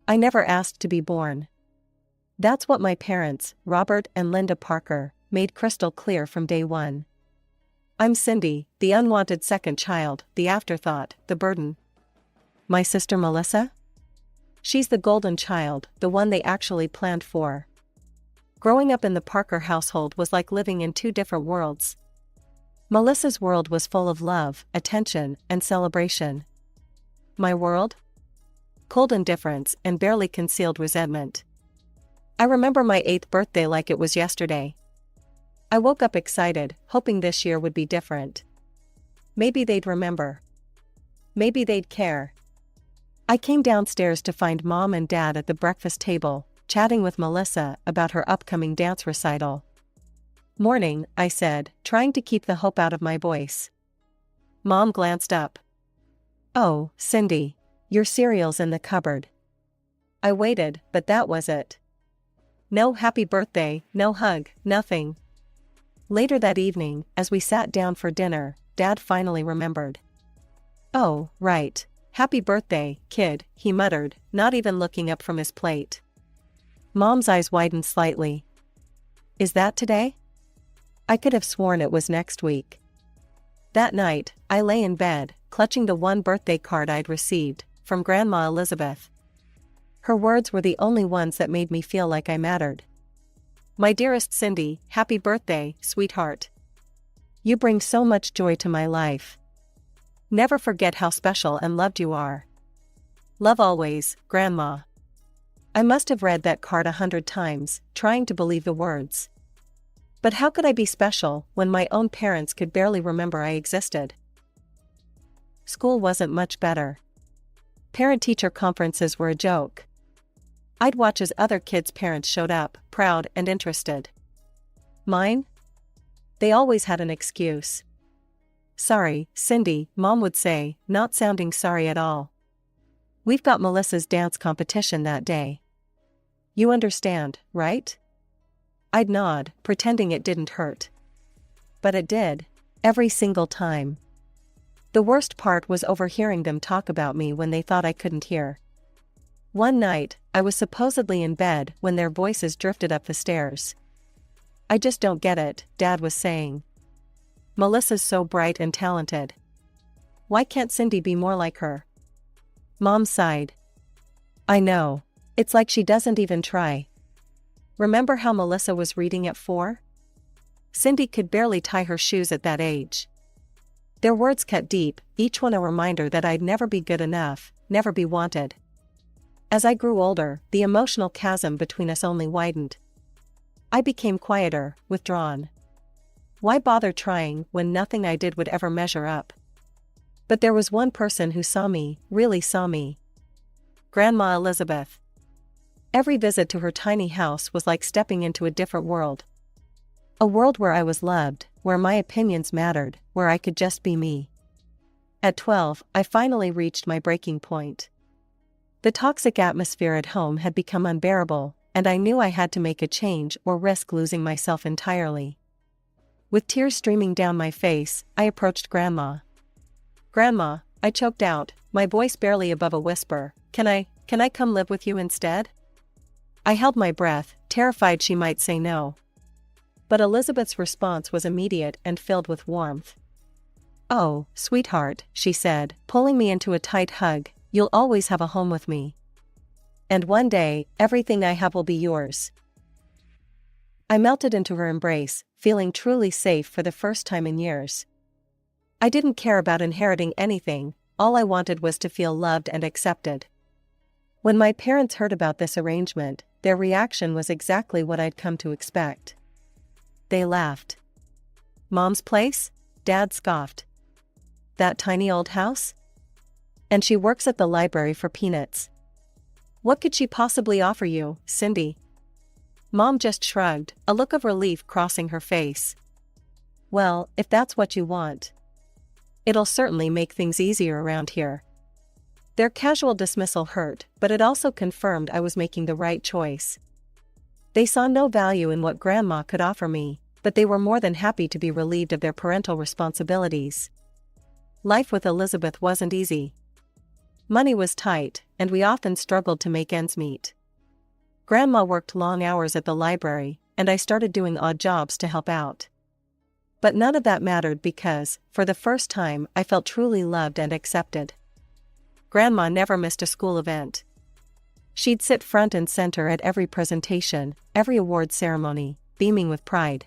I never asked to be born. That's what my parents, Robert and Linda Parker, made crystal clear from day one. I'm Cindy, the unwanted second child, the afterthought, the burden. My sister Melissa? She's the golden child, the one they actually planned for. Growing up in the Parker household was like living in two different worlds. Melissa's world was full of love, attention, and celebration. My world? Cold indifference and barely concealed resentment. I remember my 8th birthday like it was yesterday. I woke up excited, hoping this year would be different. Maybe they'd remember. Maybe they'd care. I came downstairs to find Mom and Dad at the breakfast table, chatting with Melissa about her upcoming dance recital. "Morning," I said, trying to keep the hope out of my voice. Mom glanced up. "Oh, Cindy, your cereal's in the cupboard." I waited, but that was it. No happy birthday, no hug, nothing. Later that evening, as we sat down for dinner, Dad finally remembered. "Oh, right. Happy birthday, kid," he muttered, not even looking up from his plate. Mom's eyes widened slightly. "Is that today?" I could have sworn it was next week. That night, I lay in bed, clutching the one birthday card I'd received, from Grandma Elizabeth. Her words were the only ones that made me feel like I mattered. "My dearest Cindy, happy birthday, sweetheart. You bring so much joy to my life. Never forget how special and loved you are. Love always, Grandma." I must have read that card 100 times, trying to believe the words. But how could I be special when my own parents could barely remember I existed? School wasn't much better. Parent-teacher conferences were a joke. I'd watch as other kids' parents showed up, proud and interested. Mine? They always had an excuse. "Sorry, Cindy," Mom would say, not sounding sorry at all. "We've got Melissa's dance competition that day. You understand, right?" I'd nod, pretending it didn't hurt. But it did, every single time. The worst part was overhearing them talk about me when they thought I couldn't hear. One night, I was supposedly in bed when their voices drifted up the stairs. "I just don't get it," Dad was saying. "Melissa's so bright and talented. Why can't Cindy be more like her?" Mom sighed. "I know. It's like she doesn't even try. Remember how Melissa was reading at 4? Cindy could barely tie her shoes at that age." Their words cut deep, each one a reminder that I'd never be good enough, never be wanted. As I grew older, the emotional chasm between us only widened. I became quieter, withdrawn. Why bother trying when nothing I did would ever measure up? But there was one person who saw me, really saw me. Grandma Elizabeth. Every visit to her tiny house was like stepping into a different world. A world where I was loved, where my opinions mattered, where I could just be me. At 12, I finally reached my breaking point. The toxic atmosphere at home had become unbearable, and I knew I had to make a change or risk losing myself entirely. With tears streaming down my face, I approached Grandma. "Grandma," I choked out, my voice barely above a whisper, Can I come live with you instead?" I held my breath, terrified she might say no. But Elizabeth's response was immediate and filled with warmth. "Oh, sweetheart," she said, pulling me into a tight hug, "you'll always have a home with me. And one day, everything I have will be yours." I melted into her embrace, feeling truly safe for the first time in years. I didn't care about inheriting anything, all I wanted was to feel loved and accepted. When my parents heard about this arrangement, their reaction was exactly what I'd come to expect. They laughed. "Mom's place?" Dad scoffed. "That tiny old house? And she works at the library for peanuts. What could she possibly offer you, Cindy?" Mom just shrugged, a look of relief crossing her face. "Well, if that's what you want. It'll certainly make things easier around here." Their casual dismissal hurt, but it also confirmed I was making the right choice. They saw no value in what Grandma could offer me, but they were more than happy to be relieved of their parental responsibilities. Life with Elizabeth wasn't easy. Money was tight, and we often struggled to make ends meet. Grandma worked long hours at the library, and I started doing odd jobs to help out. But none of that mattered because, for the first time, I felt truly loved and accepted. Grandma never missed a school event. She'd sit front and center at every presentation, every award ceremony, beaming with pride.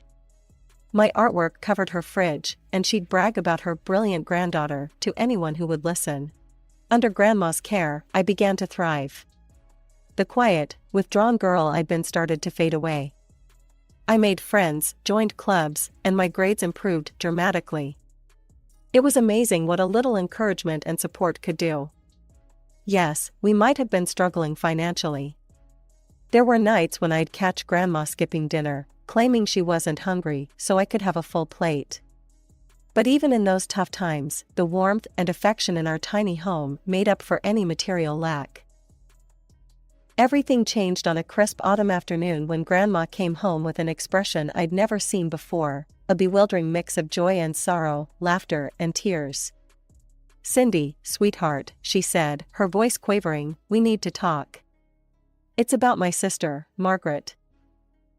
My artwork covered her fridge, and she'd brag about her brilliant granddaughter to anyone who would listen. Under Grandma's care, I began to thrive. The quiet, withdrawn girl I'd been started to fade away. I made friends, joined clubs, and my grades improved dramatically. It was amazing what a little encouragement and support could do. Yes, we might have been struggling financially. There were nights when I'd catch Grandma skipping dinner, claiming she wasn't hungry so I could have a full plate. But even in those tough times, the warmth and affection in our tiny home made up for any material lack. Everything changed on a crisp autumn afternoon when Grandma came home with an expression I'd never seen before, a bewildering mix of joy and sorrow, laughter and tears. "Cindy, sweetheart," she said, her voice quavering, "we need to talk. It's about my sister, Margaret.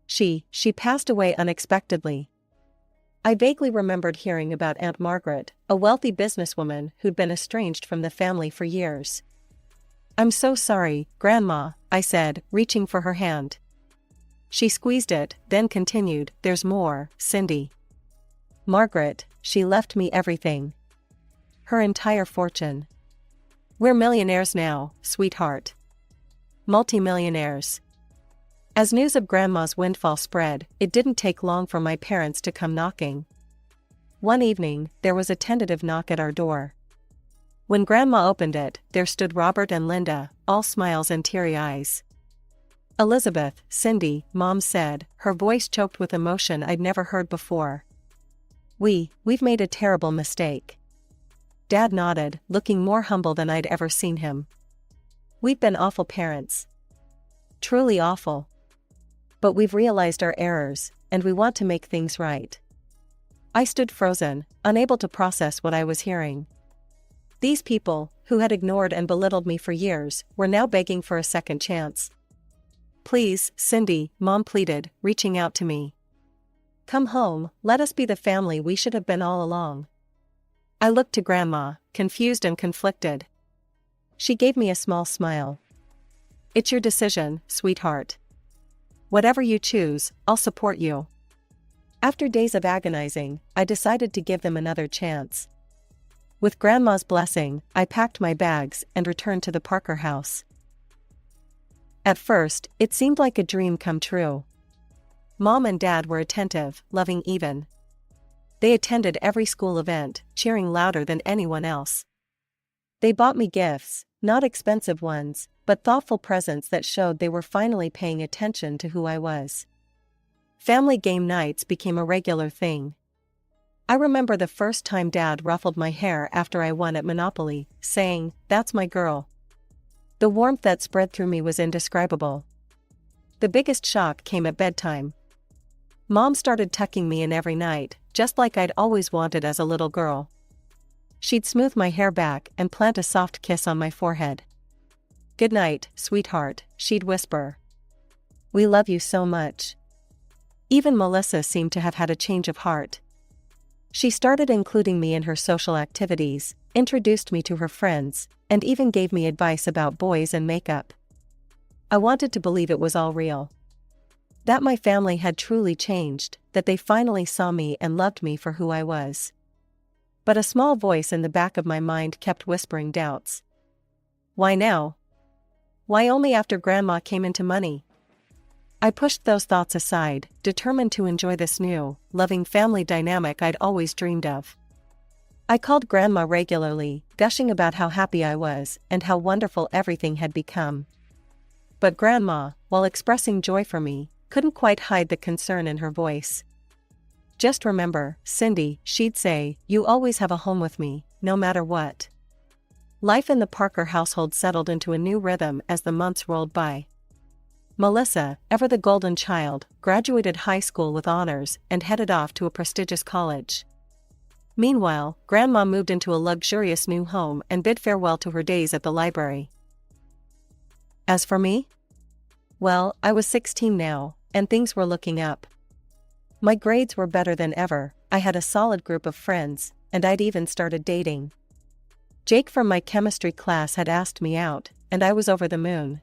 She passed away unexpectedly." I vaguely remembered hearing about Aunt Margaret, a wealthy businesswoman who'd been estranged from the family for years. "I'm so sorry, Grandma," I said, reaching for her hand. She squeezed it, then continued, "There's more, Cindy. Margaret, she left me everything. Her entire fortune. We're millionaires now, sweetheart. Multimillionaires." As news of Grandma's windfall spread, it didn't take long for my parents to come knocking. One evening, there was a tentative knock at our door. When Grandma opened it, there stood Robert and Linda, all smiles and teary eyes. "Elizabeth, Cindy," Mom said, her voice choked with emotion I'd never heard before. We've made a terrible mistake." Dad nodded, looking more humble than I'd ever seen him. "We've been awful parents. Truly awful. But we've realized our errors, and we want to make things right." I stood frozen, unable to process what I was hearing. These people, who had ignored and belittled me for years, were now begging for a second chance. "Please, Cindy," Mom pleaded, reaching out to me. "Come home, let us be the family we should have been all along." I looked to Grandma, confused and conflicted. She gave me a small smile. "It's your decision, sweetheart. Whatever you choose, I'll support you." After days of agonizing, I decided to give them another chance. With Grandma's blessing, I packed my bags and returned to the Parker house. At first, it seemed like a dream come true. Mom and Dad were attentive, loving even. They attended every school event, cheering louder than anyone else. They bought me gifts, not expensive ones, but thoughtful presents that showed they were finally paying attention to who I was. Family game nights became a regular thing. I remember the first time Dad ruffled my hair after I won at Monopoly, saying, "That's my girl." The warmth that spread through me was indescribable. The biggest shock came at bedtime. Mom started tucking me in every night, just like I'd always wanted as a little girl. She'd smooth my hair back and plant a soft kiss on my forehead. "Good night, sweetheart," she'd whisper. "We love you so much." Even Melissa seemed to have had a change of heart. She started including me in her social activities, introduced me to her friends, and even gave me advice about boys and makeup. I wanted to believe it was all real. That my family had truly changed, that they finally saw me and loved me for who I was. But a small voice in the back of my mind kept whispering doubts. Why now? Why only after Grandma came into money? I pushed those thoughts aside, determined to enjoy this new, loving family dynamic I'd always dreamed of. I called Grandma regularly, gushing about how happy I was and how wonderful everything had become. But Grandma, while expressing joy for me, couldn't quite hide the concern in her voice. "Just remember, Cindy," she'd say, "you always have a home with me, no matter what." Life in the Parker household settled into a new rhythm as the months rolled by. Melissa, ever the golden child, graduated high school with honors and headed off to a prestigious college. Meanwhile, Grandma moved into a luxurious new home and bid farewell to her days at the library. As for me? Well, I was 16 now, and things were looking up. My grades were better than ever, I had a solid group of friends, and I'd even started dating. Jake from my chemistry class had asked me out, and I was over the moon.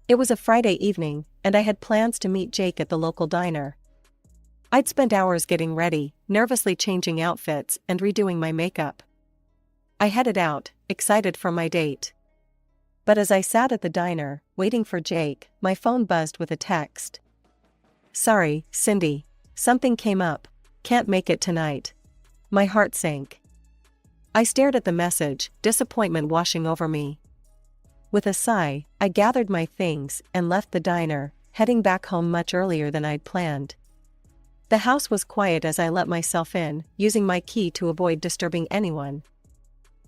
It was a Friday evening, and I had plans to meet Jake at the local diner. I'd spent hours getting ready, nervously changing outfits and redoing my makeup. I headed out, excited for my date. But as I sat at the diner, waiting for Jake, my phone buzzed with a text. "Sorry, Cindy. Something came up. Can't make it tonight." My heart sank. I stared at the message, disappointment washing over me. With a sigh, I gathered my things and left the diner, heading back home much earlier than I'd planned. The house was quiet as I let myself in, using my key to avoid disturbing anyone.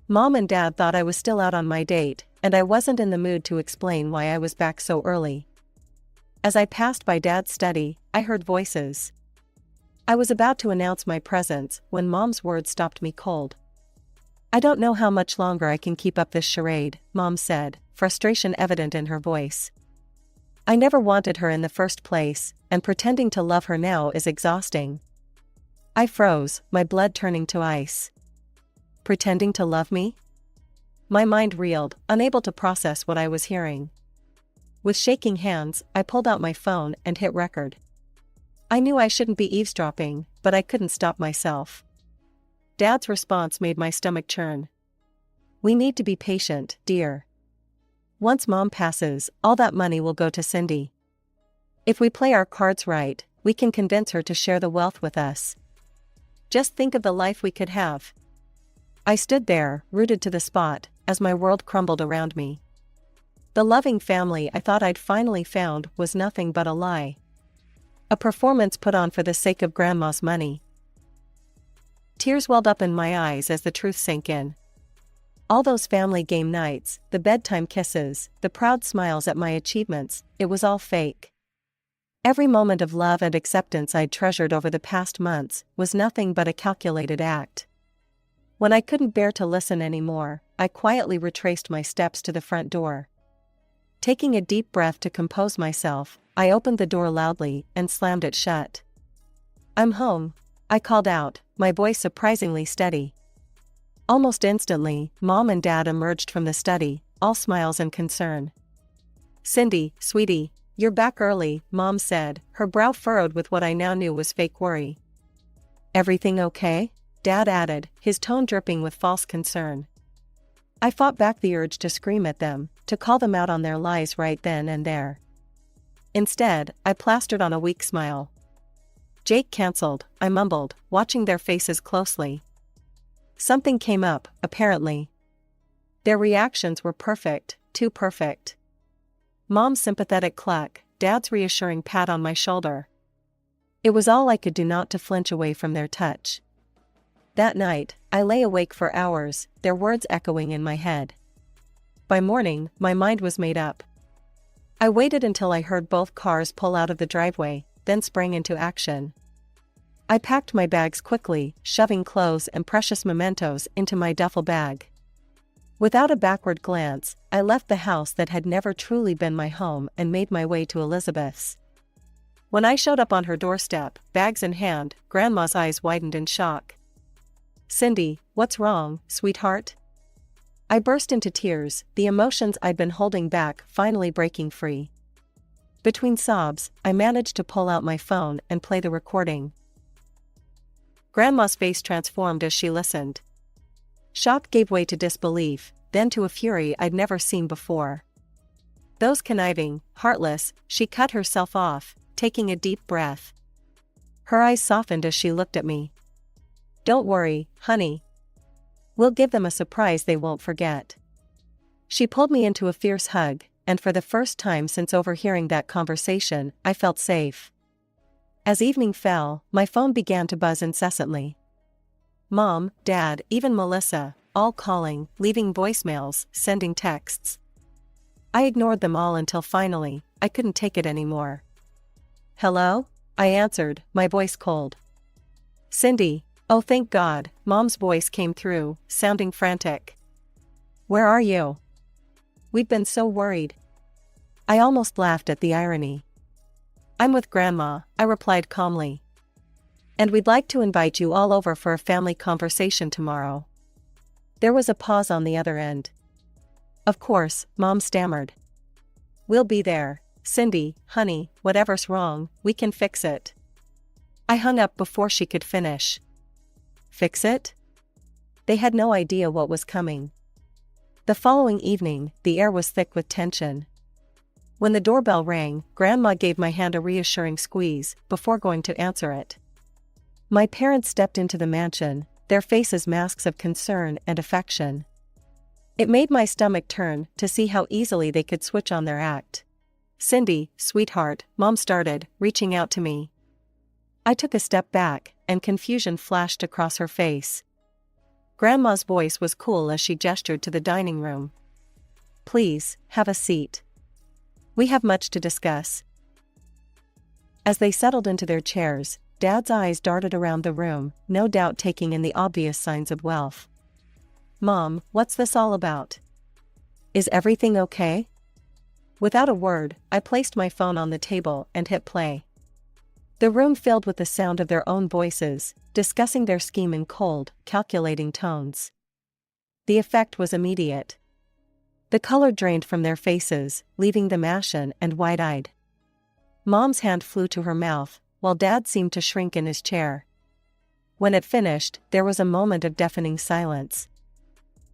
Mom and Dad thought I was still out on my date, and I wasn't in the mood to explain why I was back so early. As I passed by Dad's study, I heard voices. I was about to announce my presence when Mom's words stopped me cold. "I don't know how much longer I can keep up this charade," Mom said, frustration evident in her voice. I never wanted her in the first place, and pretending to love her now is exhausting. I froze, my blood turning to ice. Pretending to love me? My mind reeled, unable to process what I was hearing. With shaking hands, I pulled out my phone and hit record. I knew I shouldn't be eavesdropping, but I couldn't stop myself. Dad's response made my stomach churn. "We need to be patient, dear. Once Mom passes, all that money will go to Cindy. If we play our cards right, we can convince her to share the wealth with us. Just think of the life we could have." I stood there, rooted to the spot, as my world crumbled around me. The loving family I thought I'd finally found was nothing but a lie. A performance put on for the sake of Grandma's money. Tears welled up in my eyes as the truth sank in. All those family game nights, the bedtime kisses, the proud smiles at my achievements, it was all fake. Every moment of love and acceptance I'd treasured over the past months was nothing but a calculated act. When I couldn't bear to listen anymore, I quietly retraced my steps to the front door. Taking a deep breath to compose myself, I opened the door loudly and slammed it shut. "I'm home," I called out, my voice surprisingly steady. Almost instantly, Mom and Dad emerged from the study, all smiles and concern. "Cindy, sweetie, you're back early," Mom said, her brow furrowed with what I now knew was fake worry. "Everything okay?" Dad added, his tone dripping with false concern. I fought back the urge to scream at them, to call them out on their lies right then and there. Instead, I plastered on a weak smile. "Jake canceled," I mumbled, watching their faces closely. Something came up, apparently. Their reactions were perfect, too perfect. Mom's sympathetic cluck, Dad's reassuring pat on my shoulder. It was all I could do not to flinch away from their touch. That night, I lay awake for hours, their words echoing in my head. By morning, my mind was made up. I waited until I heard both cars pull out of the driveway, then sprang into action. I packed my bags quickly, shoving clothes and precious mementos into my duffel bag. Without a backward glance, I left the house that had never truly been my home and made my way to Elizabeth's. When I showed up on her doorstep, bags in hand, Grandma's eyes widened in shock. "Cindy, what's wrong, sweetheart?" I burst into tears, the emotions I'd been holding back finally breaking free. Between sobs, I managed to pull out my phone and play the recording. Grandma's face transformed as she listened. Shock gave way to disbelief, then to a fury I'd never seen before. Those conniving, heartless, she cut herself off, taking a deep breath. Her eyes softened as she looked at me. "Don't worry, honey. We'll give them a surprise they won't forget." She pulled me into a fierce hug, and for the first time since overhearing that conversation, I felt safe. As evening fell, my phone began to buzz incessantly. Mom, Dad, even Melissa, all calling, leaving voicemails, sending texts. I ignored them all until finally, I couldn't take it anymore. "Hello?" I answered, my voice cold. "Cindy, Oh, thank God, Mom's voice came through, sounding frantic. Where are you? We've been so worried. I almost laughed at the irony. I'm with Grandma, I replied calmly. And we'd like to invite you all over for a family conversation tomorrow. There was a pause on the other end. Of course, Mom stammered. We'll be there, Cindy, honey, whatever's wrong, we can fix it. I hung up before she could finish. Fix it? They had no idea what was coming. The following evening, the air was thick with tension. When the doorbell rang, Grandma gave my hand a reassuring squeeze before going to answer it. My parents stepped into the mansion, their faces masks of concern and affection. It made my stomach turn to see how easily they could switch on their act. Cindy, sweetheart, Mom started, reaching out to me. I took a step back, and confusion flashed across her face. Grandma's voice was cool as she gestured to the dining room. Please, have a seat. We have much to discuss. As they settled into their chairs, Dad's eyes darted around the room, no doubt taking in the obvious signs of wealth. Mom, what's this all about? Is everything okay? Without a word, I placed my phone on the table and hit play. The room filled with the sound of their own voices, discussing their scheme in cold, calculating tones. The effect was immediate. The color drained from their faces, leaving them ashen and wide-eyed. Mom's hand flew to her mouth, while Dad seemed to shrink in his chair. When it finished, there was a moment of deafening silence.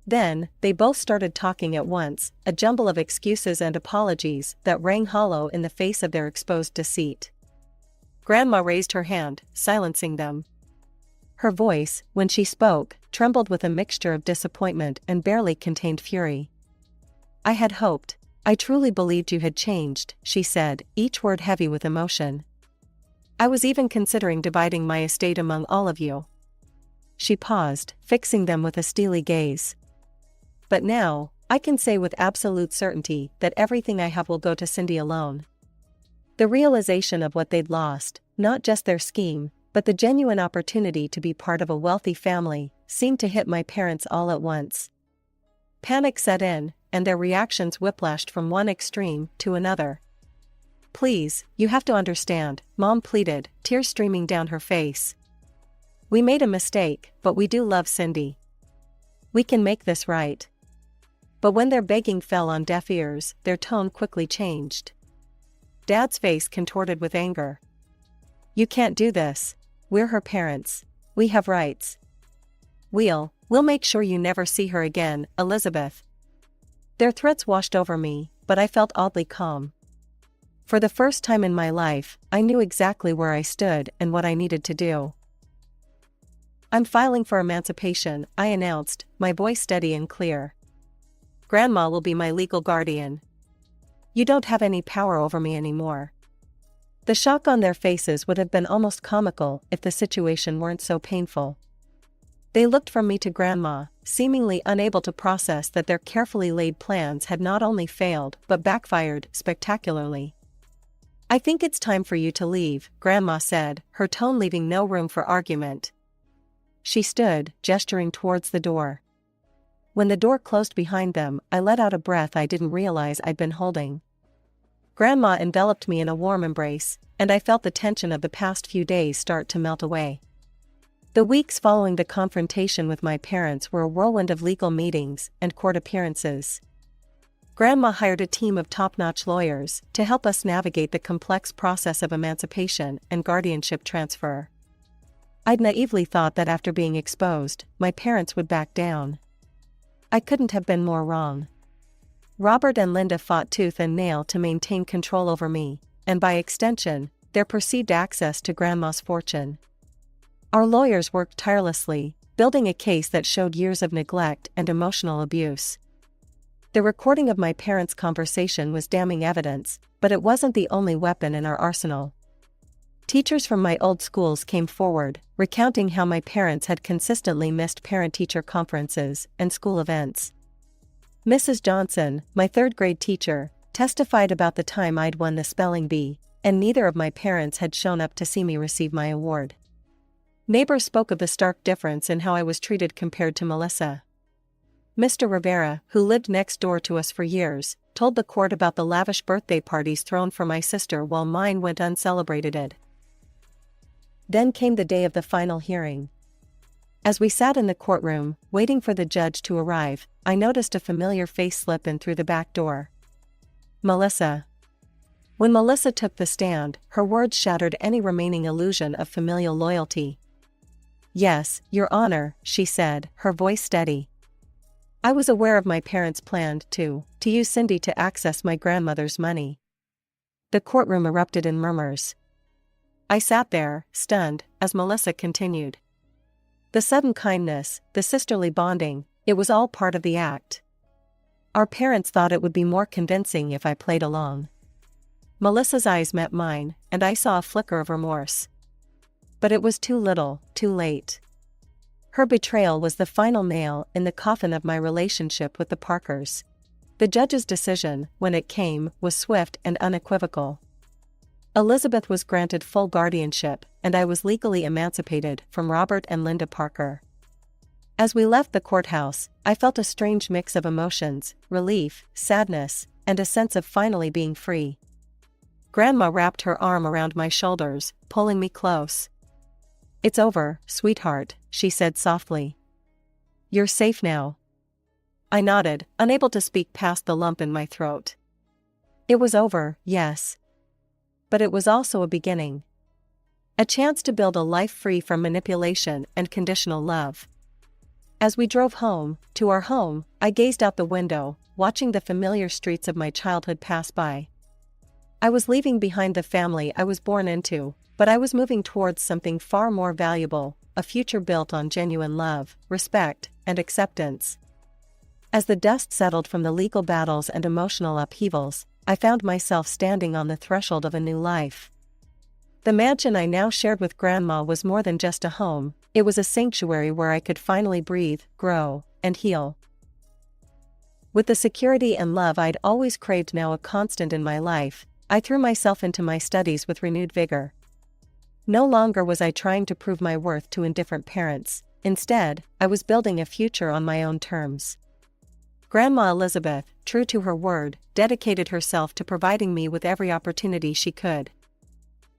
Then, they both started talking at once, a jumble of excuses and apologies that rang hollow in the face of their exposed deceit. Grandma raised her hand, silencing them. Her voice, when she spoke, trembled with a mixture of disappointment and barely contained fury. I had hoped, I truly believed you had changed, she said, each word heavy with emotion. I was even considering dividing my estate among all of you. She paused, fixing them with a steely gaze. But now, I can say with absolute certainty that everything I have will go to Cindy alone. The realization of what they'd lost, not just their scheme, but the genuine opportunity to be part of a wealthy family, seemed to hit my parents all at once. Panic set in, and their reactions whiplashed from one extreme to another. Please, you have to understand, Mom pleaded, tears streaming down her face. We made a mistake, but we do love Cindy. We can make this right. But when their begging fell on deaf ears, their tone quickly changed. Dad's face contorted with anger. You can't do this. We're her parents. We have rights. We'll make sure you never see her again, Elizabeth. Their threats washed over me, but I felt oddly calm. For the first time in my life, I knew exactly where I stood and what I needed to do. I'm filing for emancipation, I announced, my voice steady and clear. Grandma will be my legal guardian. You don't have any power over me anymore. The shock on their faces would have been almost comical if the situation weren't so painful. They looked from me to Grandma, seemingly unable to process that their carefully laid plans had not only failed but backfired spectacularly. I think it's time for you to leave, Grandma said, her tone leaving no room for argument. She stood, gesturing towards the door. When the door closed behind them, I let out a breath I didn't realize I'd been holding. Grandma enveloped me in a warm embrace, and I felt the tension of the past few days start to melt away. The weeks following the confrontation with my parents were a whirlwind of legal meetings and court appearances. Grandma hired a team of top-notch lawyers to help us navigate the complex process of emancipation and guardianship transfer. I'd naively thought that after being exposed, my parents would back down. I couldn't have been more wrong. Robert and Linda fought tooth and nail to maintain control over me, and by extension, their perceived access to Grandma's fortune. Our lawyers worked tirelessly, building a case that showed years of neglect and emotional abuse. The recording of my parents' conversation was damning evidence, but it wasn't the only weapon in our arsenal. Teachers from my old schools came forward, recounting how my parents had consistently missed parent-teacher conferences and school events. Mrs. Johnson, my third-grade teacher, testified about the time I'd won the spelling bee, and neither of my parents had shown up to see me receive my award. Neighbors spoke of the stark difference in how I was treated compared to Melissa. Mr. Rivera, who lived next door to us for years, told the court about the lavish birthday parties thrown for my sister while mine went uncelebrated. Then came the day of the final hearing. As we sat in the courtroom, waiting for the judge to arrive, I noticed a familiar face slip in through the back door. Melissa. When Melissa took the stand, her words shattered any remaining illusion of familial loyalty. "Yes, Your Honor," she said, her voice steady. "I was aware of my parents' plan to use Cindy to access my grandmother's money." The courtroom erupted in murmurs. I sat there, stunned, as Melissa continued. The sudden kindness, the sisterly bonding, it was all part of the act. Our parents thought it would be more convincing if I played along. Melissa's eyes met mine, and I saw a flicker of remorse. But it was too little, too late. Her betrayal was the final nail in the coffin of my relationship with the Parkers. The judge's decision, when it came, was swift and unequivocal. Elizabeth was granted full guardianship, and I was legally emancipated from Robert and Linda Parker. As we left the courthouse, I felt a strange mix of emotions, relief, sadness, and a sense of finally being free. Grandma wrapped her arm around my shoulders, pulling me close. "It's over, sweetheart," she said softly. "You're safe now." I nodded, unable to speak past the lump in my throat. It was over, yes. But it was also a beginning. A chance to build a life free from manipulation and conditional love. As we drove home, to our home, I gazed out the window, watching the familiar streets of my childhood pass by. I was leaving behind the family I was born into, but I was moving towards something far more valuable, a future built on genuine love, respect, and acceptance. As the dust settled from the legal battles and emotional upheavals, I found myself standing on the threshold of a new life. The mansion I now shared with Grandma was more than just a home, it was a sanctuary where I could finally breathe, grow, and heal. With the security and love I'd always craved now a constant in my life, I threw myself into my studies with renewed vigor. No longer was I trying to prove my worth to indifferent parents, instead, I was building a future on my own terms. Grandma Elizabeth, true to her word, dedicated herself to providing me with every opportunity she could.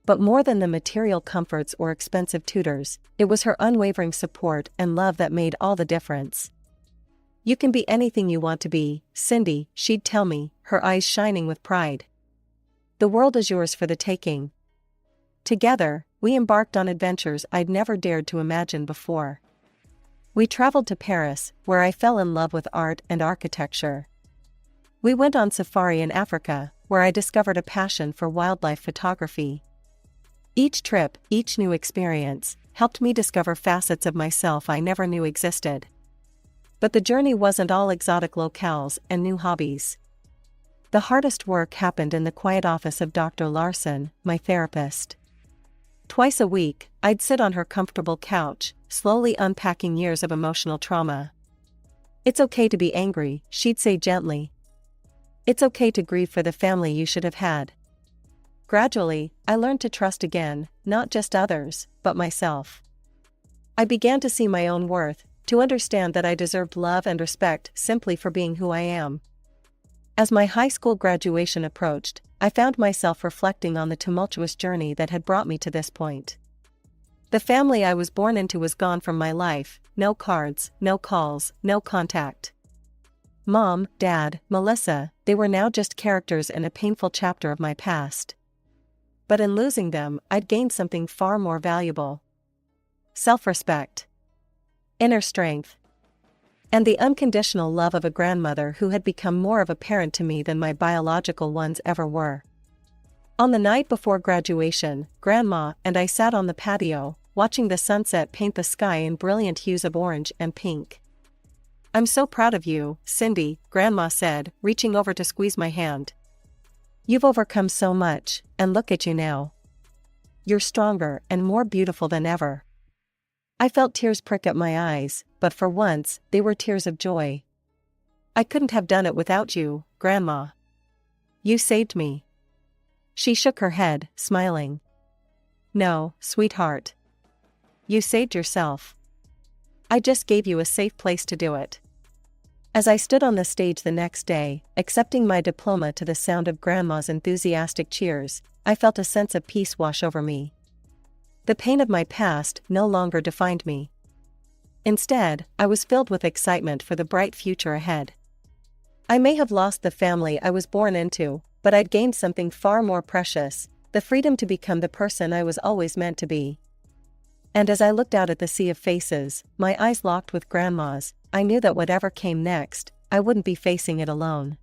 But more than the material comforts or expensive tutors, it was her unwavering support and love that made all the difference. "You can be anything you want to be, Cindy," she'd tell me, her eyes shining with pride. "The world is yours for the taking." Together, we embarked on adventures I'd never dared to imagine before. We traveled to Paris, where I fell in love with art and architecture. We went on safari in Africa, where I discovered a passion for wildlife photography. Each trip, each new experience, helped me discover facets of myself I never knew existed. But the journey wasn't all exotic locales and new hobbies. The hardest work happened in the quiet office of Dr. Larson, my therapist. Twice a week, I'd sit on her comfortable couch, slowly unpacking years of emotional trauma. "It's okay to be angry," she'd say gently. "It's okay to grieve for the family you should have had." Gradually, I learned to trust again, not just others, but myself. I began to see my own worth, to understand that I deserved love and respect simply for being who I am. As my high school graduation approached, I found myself reflecting on the tumultuous journey that had brought me to this point. The family I was born into was gone from my life, no cards, no calls, no contact. Mom, Dad, Melissa, they were now just characters in a painful chapter of my past. But in losing them, I'd gained something far more valuable. Self-respect, inner strength, and the unconditional love of a grandmother who had become more of a parent to me than my biological ones ever were. On the night before graduation, Grandma and I sat on the patio, watching the sunset paint the sky in brilliant hues of orange and pink. "I'm so proud of you, Cindy," Grandma said, reaching over to squeeze my hand. "You've overcome so much, and look at you now. You're stronger and more beautiful than ever." I felt tears prick at my eyes, but for once, they were tears of joy. "I couldn't have done it without you, Grandma. You saved me." She shook her head, smiling. "No, sweetheart. You saved yourself. I just gave you a safe place to do it. As I stood on the stage the next day, accepting my diploma to the sound of Grandma's enthusiastic cheers, I felt a sense of peace wash over me. The pain of my past no longer defined me. Instead, I was filled with excitement for the bright future ahead. I may have lost the family I was born into, but I'd gained something far more precious, the freedom to become the person I was always meant to be. And as I looked out at the sea of faces, my eyes locked with Grandma's, I knew that whatever came next, I wouldn't be facing it alone.